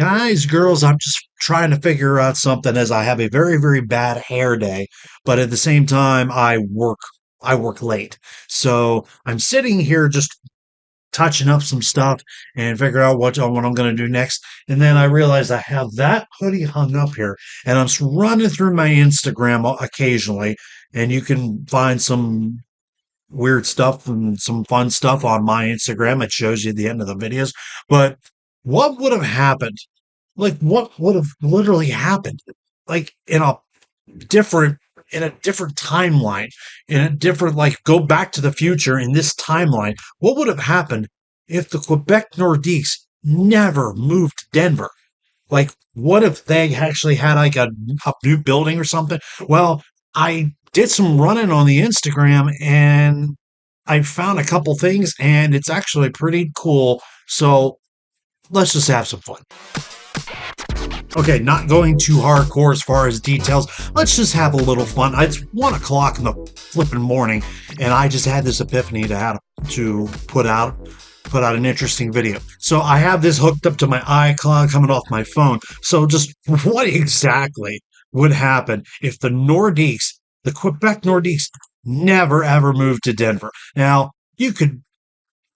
Guys, girls, I'm just trying to figure out something as I have a very, very bad hair day, but at the same time, I work late. So I'm sitting here just touching up some stuff and figure out what I'm going to do next. And then I realize I have that hoodie hung up here, and I'm just running through my Instagram occasionally, and you can find some weird stuff and some fun stuff on my Instagram. It shows you at the end of the videos. But what would have happened? Like, what would have literally happened? Like different in a different timeline, in a different, like, go back to the future in this timeline. What would have happened if the Quebec Nordiques never moved to Denver? Like, what if they actually had like a new building or something? Well, I did some running on the Instagram and I found a couple things, and it's actually pretty cool. So let's just have some fun. Okay, not going too hardcore as far as details. Let's just have a little fun. It's 1 o'clock in the flipping morning, and I just had this epiphany to put out an interesting video. So I have this hooked up to my iCloud coming off my phone. So just what exactly would happen if the Quebec Nordiques, never ever moved to Denver? Now you could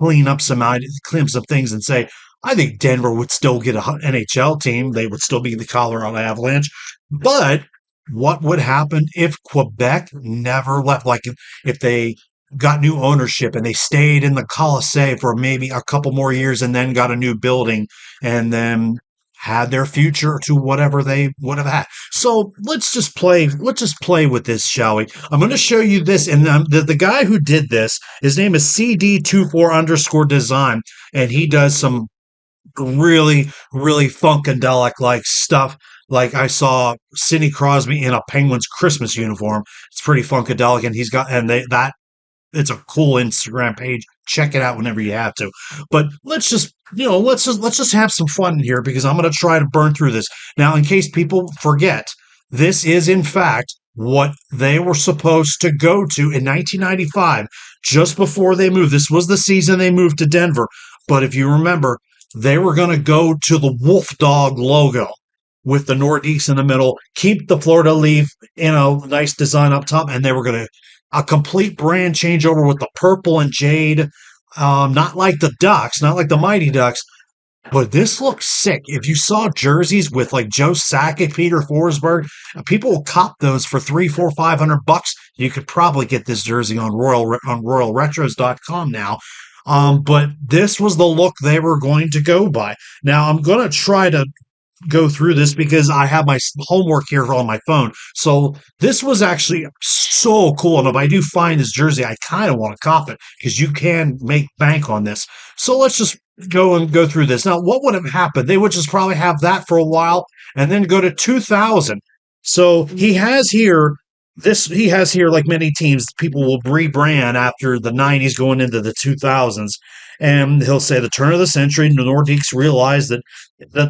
clean up some ideas, clean up some things, and say, I think Denver would still get a NHL team. They would still be the Colorado Avalanche. But what would happen if Quebec never left? Like if they got new ownership and they stayed in the Colisée for maybe a couple more years and then got a new building and then had their future to whatever they would have had. So let's just play with this, shall we? I'm going to show you this, and the guy who did this, his name is CD24_design, and he does some really, really funkadelic like stuff. Like I saw Sidney Crosby in a Penguins Christmas uniform. It's pretty funkadelic, and he's got and they that it's a cool Instagram page. Check it out whenever you have to. But let's just have some fun here because I'm going to try to burn through this. Now, in case people forget, this is in fact what they were supposed to go to in 1995, just before they moved. This was the season they moved to Denver. But if you remember, they were going to go to the Wolf Dog logo with the Nordiques in the middle, keep the Florida Leaf, nice design up top, and they were going to a complete brand changeover with the purple and jade. Not like the Ducks, not like the Mighty Ducks, but this looks sick. If you saw jerseys with like Joe Sakic, Peter Forsberg, people will cop those for 300, 400, $500. You could probably get this jersey on RoyalRetros.com now. But this was the look they were going to go by. Now I'm going to try to go through this because I have my homework here on my phone. So this was actually so cool. And if I do find this jersey, I kind of want to cop it because you can make bank on this. So let's just go through this. Now, what would have happened? They would just probably have that for a while and then go to 2000. So he has here, like many teams, people will rebrand after the 90s going into the 2000s. And he'll say the turn of the century, the Nordiques realized that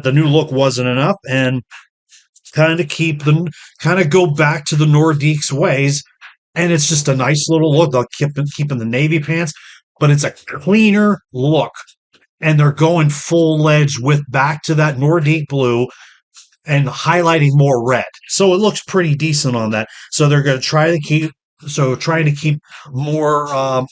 the new look wasn't enough and kind of go back to the Nordiques ways. And it's just a nice little look. They'll keep in the navy pants, but it's a cleaner look. And they're going full edge with back to that Nordique blue and highlighting more red. So it looks pretty decent on that. So they're going to trying to keep more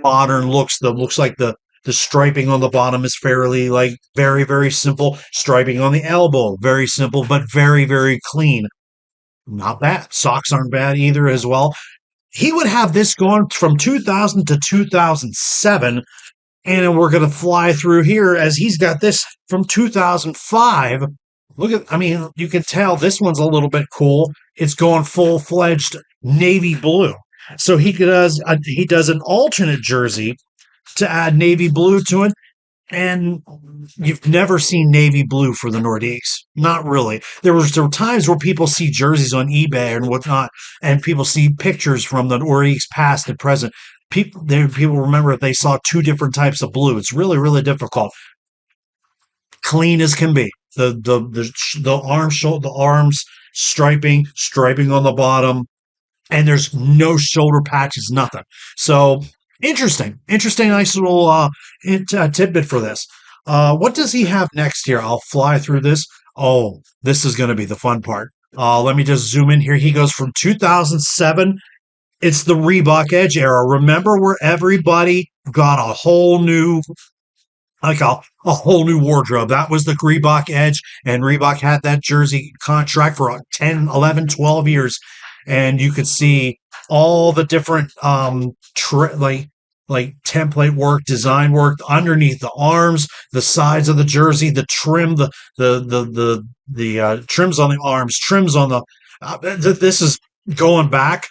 modern looks. That looks like the striping on the bottom is fairly, like, very, very simple. Striping on the elbow, very simple, but very, very clean. Not bad. Socks aren't bad either as well. He would have this going from 2000 to 2007, and we're going to fly through here as he's got this from 2005. You can tell this one's a little bit cool. It's going full-fledged navy blue. So he does an alternate jersey to add navy blue to it. And you've never seen navy blue for the Nordiques. Not really. There were times where people see jerseys on eBay and whatnot, and people see pictures from the Nordiques past and present. People remember if they saw two different types of blue. It's really, really difficult. Clean as can be. The arms striping on the bottom, and there's no shoulder patches, nothing. So interesting, nice little tidbit for this. What does he have next here? I'll fly through this. Oh, this is going to be the fun part. Let me just zoom in here. He goes from 2007. It's the Reebok Edge era. Remember where everybody got a whole new like a whole new wardrobe. That was the Reebok Edge, and Reebok had that jersey contract for 10, 11, 12 years. And you could see all the different like template work, design work underneath the arms, the sides of the jersey, the trim, the trims on the arms, trims on the. This is going back,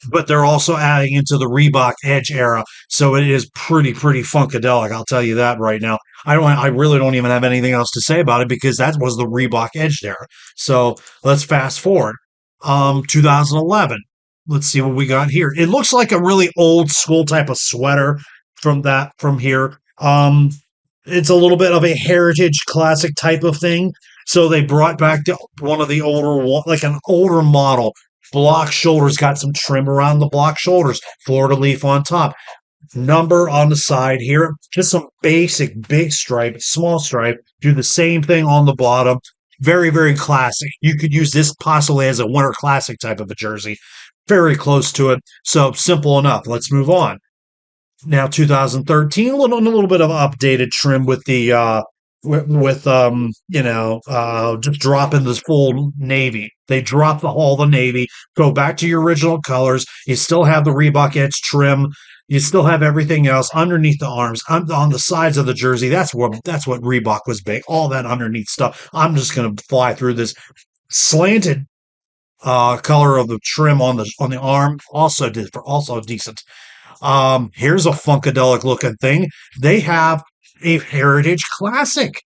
but they're also adding into the Reebok Edge era, so it is pretty funkadelic. I'll tell you that right now. I really don't even have anything else to say about it because that was the Reebok Edge era. So let's fast forward. 2011. Let's see what we got here. It looks like a really old school type of sweater from here. It's a little bit of a heritage classic type of thing. So they brought back one of the like an older model. Block shoulders, got some trim around the block shoulders. Florida leaf on top. Number on the side here. Just some basic big stripe, small stripe. Do the same thing on the bottom. Very classic. You could use this possibly as a winter classic type of a jersey. Very close to it. So simple enough. Let's move on. Now 2013, a little bit of updated trim with the just dropping this full navy. They drop all the navy, go back to your original colors. You still have the Reebok Edge trim. You still have everything else underneath the arms, on the sides of the jersey. That's what Reebok was big. All that underneath stuff. I'm just gonna fly through this slanted color of the trim on the arm. Also decent. Here's a funkadelic looking thing. They have a heritage classic.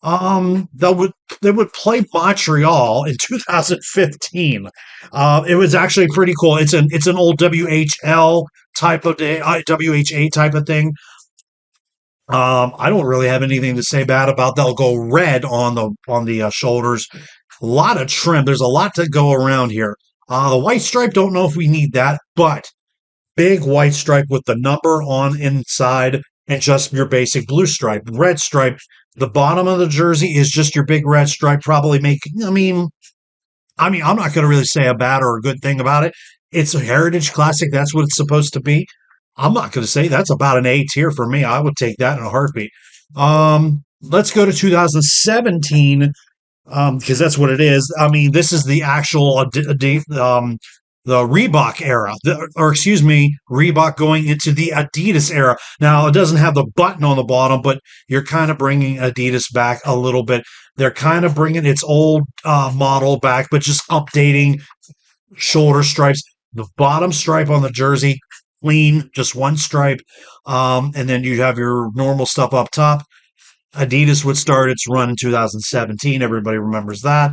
They would play Montreal in 2015. It was actually pretty cool. It's an old WHL type of day, WHA type of thing. I don't really have anything to say bad about. They'll go red on the shoulders. A lot of trim. There's a lot to go around here. The white stripe. Don't know if we need that, but big white stripe with the number on inside and just your basic blue stripe. Red stripe. The bottom of the jersey is just your big red stripe. Probably making. I mean, I'm not going to really say a bad or a good thing about it. It's a heritage classic. That's what it's supposed to be. I'm not going to say that's about an A tier for me. I would take that in a heartbeat. Let's go to 2017 because that's what it is. I mean, this is the actual the Reebok era, or excuse me, Reebok going into the Adidas era. Now, it doesn't have the button on the bottom, but you're kind of bringing Adidas back a little bit. They're kind of bringing its old model back, but just updating shoulder stripes. The bottom stripe on the jersey, clean, just one stripe. And then you have your normal stuff up top. Adidas would start its run in 2017. Everybody remembers that.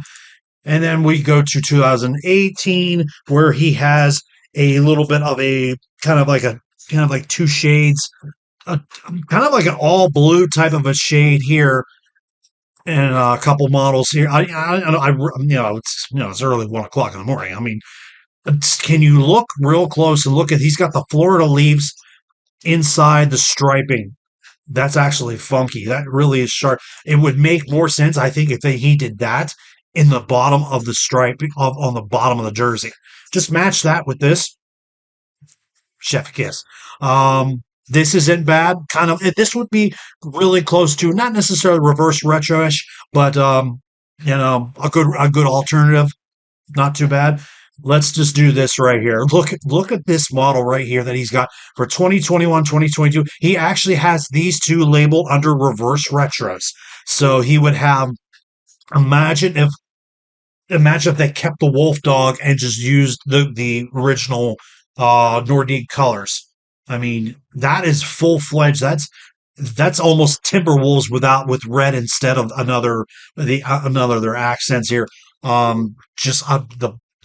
And then we go to 2018, where he has a little bit of a kind of like two shades, kind of like an all blue type of a shade here, and a couple models here. It's early 1 o'clock in the morning. I mean, can you look real close and look at? He's got the Florida leaves inside the striping. That's actually funky. That really is sharp. It would make more sense, I think, if he did that in the bottom of the stripe on the bottom of the jersey. Just match that with this. Chef kiss. This isn't bad. Kind of. This would be really close to not necessarily reverse retro-ish, but a good alternative. Not too bad. Let's just do this right here. Look at this model right here that he's got for 2021, 2022. He actually has these two labeled under reverse retros. So he would have, imagine if they kept the wolf dog and just used the original Nordique colors. I mean, that is full fledged. That's almost Timberwolves with red instead of another their accents here. Just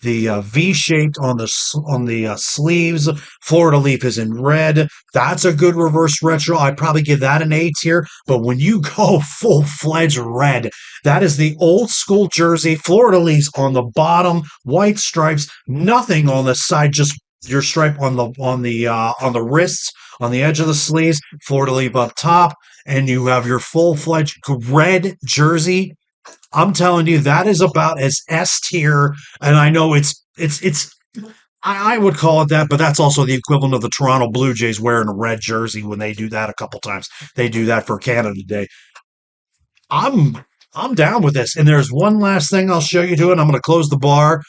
the V shaped on the sleeves. Florida leaf is in red. That's a good reverse retro. I'd probably give that an A tier. But when you go full fledged red, that is the old school jersey. Florida leaves on the bottom, white stripes, nothing on the side, just your stripe on the wrists, on the edge of the sleeves. Florida leaf up top. and you have your full-fledged red jersey, I'm telling you, that is about as S tier. And I know it's I would call it that, but that's also the equivalent of the Toronto Blue Jays wearing a red jersey when they do that a couple times. They do that for Canada Day. I'm I'm down with this. And there's one last thing I'll show you to it. I'm going to close the bar.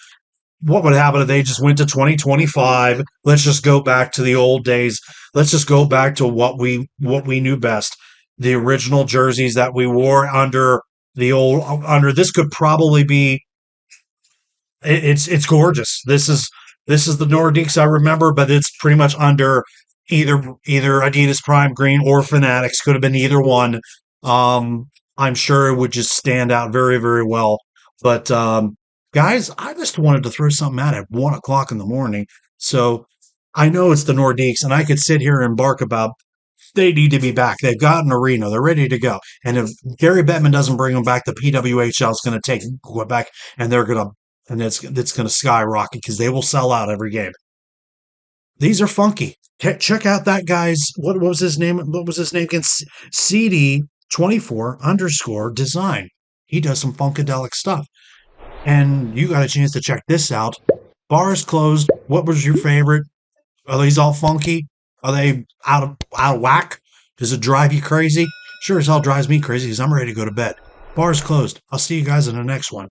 What would happen if they just went to 2025? Let's just go back to the old days. Let's just go back to what we knew best. The original jerseys that we wore under the old under this could probably be it's gorgeous. This is the Nordiques I remember, but it's pretty much under either Adidas Prime Green or Fanatics. Could have been either one. I'm sure it would just stand out very, very well. But guys, I just wanted to throw something out at 1 o'clock in the morning. So I know it's the Nordiques, and I could sit here and bark about they need to be back. They've got an arena. They're ready to go. And if Gary Bettman doesn't bring them back, the PWHL is going to take Quebec, and they're going to, and it's going to skyrocket because they will sell out every game. These are funky. Check out that guy's what was his name? What was his name again? CD 24 underscore design. He does some funkadelic stuff. And you got a chance to check this out. Bars closed. What was your favorite? Are these all funky? Are they out of whack? Does it drive you crazy? Sure as hell drives me crazy because I'm ready to go to bed. Bar's closed. I'll see you guys in the next one.